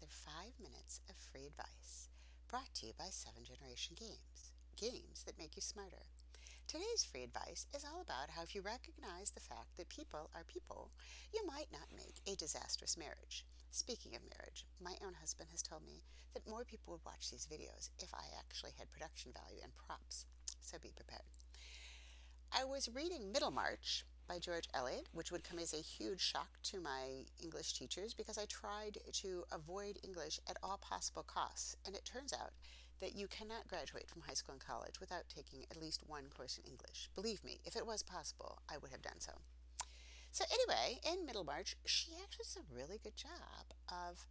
another 5 minutes of free advice brought to you by 7 Generation Games, games that make you smarter. Today's free advice is all about how if you recognize the fact that people are people, you might not make a disastrous marriage. Speaking of marriage, my own husband has told me that more people would watch these videos if I actually had production value and props, so be prepared. I was reading Middlemarch by George Eliot, which would come as a huge shock to my English teachers because I tried to avoid English at all possible costs. And it turns out that you cannot graduate from high school and college without taking at least one course in English. Believe me, if it was possible, I would have done so. So anyway, in Middlemarch, she actually does a really good job of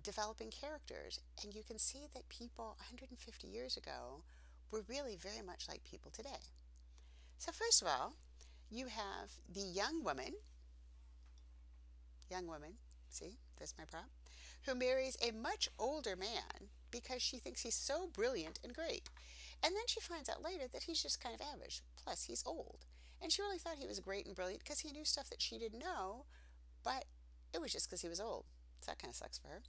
developing characters. And you can see that people 150 years ago were really very much like people today. So first of all, you have the young woman, see, there's my prop, who marries a much older man because she thinks he's so brilliant and great. And then she finds out later that he's just kind of average, plus he's old. And she really thought he was great and brilliant because he knew stuff that she didn't know, but it was just because he was old. So that kind of sucks for her.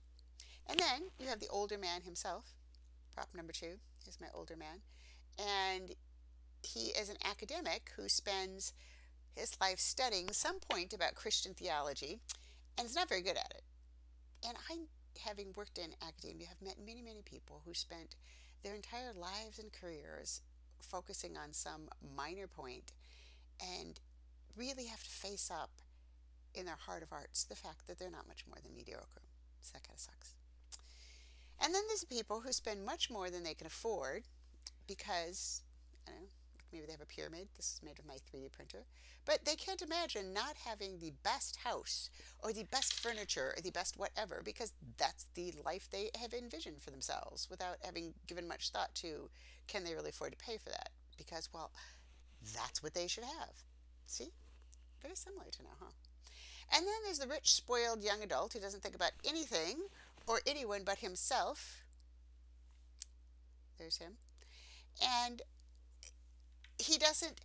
And then you have the older man himself, prop number 2 is my older man, and he is an academic who spends his life studying some point about Christian theology and is not very good at it. And I, having worked in academia, have met many, many people who spent their entire lives and careers focusing on some minor point and really have to face up in their heart of hearts the fact that they're not much more than mediocre. So that kind of sucks. And then there's people who spend much more than they can afford because, I don't know, maybe they have a pyramid. This is made with my 3D printer. But they can't imagine not having the best house or the best furniture or the best whatever because that's the life they have envisioned for themselves without having given much thought to can they really afford to pay for that? Because, well, that's what they should have. See? Very similar to now, huh? And then there's the rich, spoiled young adult who doesn't think about anything or anyone but himself. There's him. And he doesn't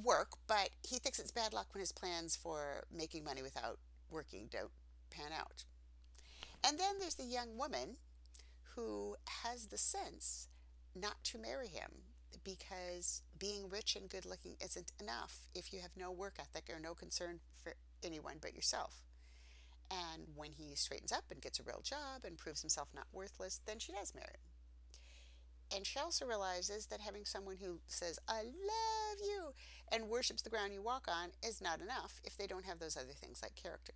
work, but he thinks it's bad luck when his plans for making money without working don't pan out. And then there's the young woman who has the sense not to marry him because being rich and good looking isn't enough if you have no work ethic or no concern for anyone but yourself. And when he straightens up and gets a real job and proves himself not worthless, then she does marry him. And she also realizes that having someone who says, I love you, and worships the ground you walk on is not enough if they don't have those other things like character.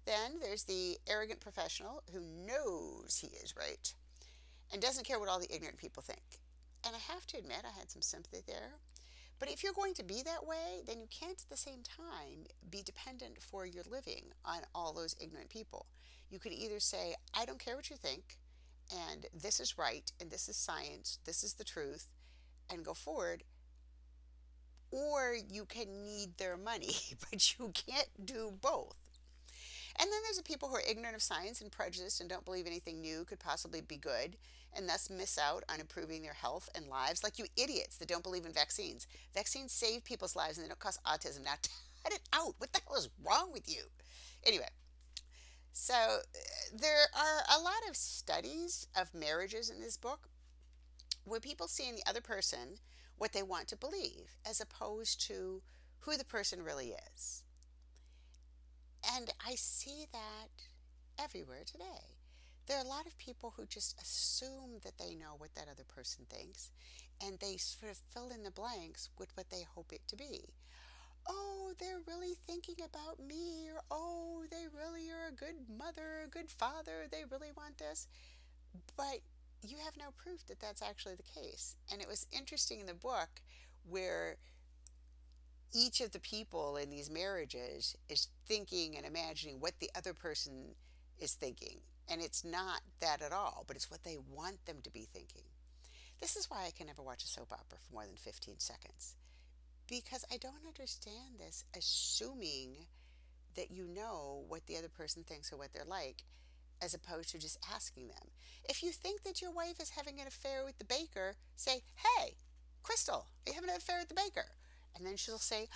Then there's the arrogant professional who knows he is right and doesn't care what all the ignorant people think. And I have to admit, I had some sympathy there. But if you're going to be that way, then you can't at the same time be dependent for your living on all those ignorant people. You can either say, I don't care what you think, and this is right, and this is science, this is the truth, and go forward. Or you can need their money, but you can't do both. And then there's the people who are ignorant of science and prejudiced and don't believe anything new could possibly be good, and thus miss out on improving their health and lives, like you idiots that don't believe in vaccines. Vaccines save people's lives and they don't cause autism. Now cut it out. What the hell is wrong with you? Anyway. So there are a lot of studies of marriages in this book where people see in the other person what they want to believe as opposed to who the person really is. And I see that everywhere today. There are a lot of people who just assume that they know what that other person thinks and they sort of fill in the blanks with what they hope it to be. Oh, they're really thinking about me, or oh, they really are a good mother, a good father, they really want this. But you have no proof that that's actually the case. And it was interesting in the book where each of the people in these marriages is thinking and imagining what the other person is thinking. And it's not that at all, but it's what they want them to be thinking. This is why I can never watch a soap opera for more than 15 seconds. Because I don't understand this assuming that you know what the other person thinks or what they're like, as opposed to just asking them. If you think that your wife is having an affair with the baker, say, hey, Crystal, are you having an affair with the baker? And then she'll say,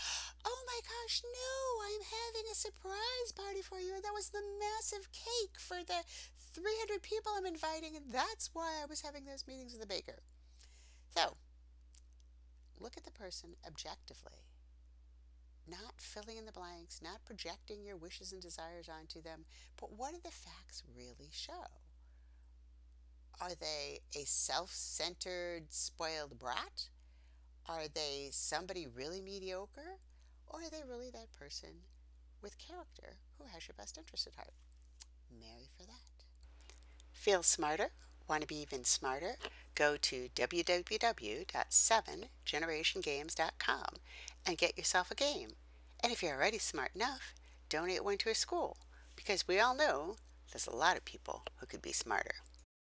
"Oh my gosh, no, I'm having a surprise party for you. That was the massive cake for the 300 people I'm inviting, and that's why I was having those meetings with the baker." So, look at the person objectively, not filling in the blanks, not projecting your wishes and desires onto them, but what do the facts really show? Are they a self centered, spoiled brat? Are they somebody really mediocre? Or are they really that person with character who has your best interest at heart? Marry for that. Feel smarter? Want to be even smarter? Go to www.7generationgames.com and get yourself a game. And if you're already smart enough, donate one to a school because we all know there's a lot of people who could be smarter.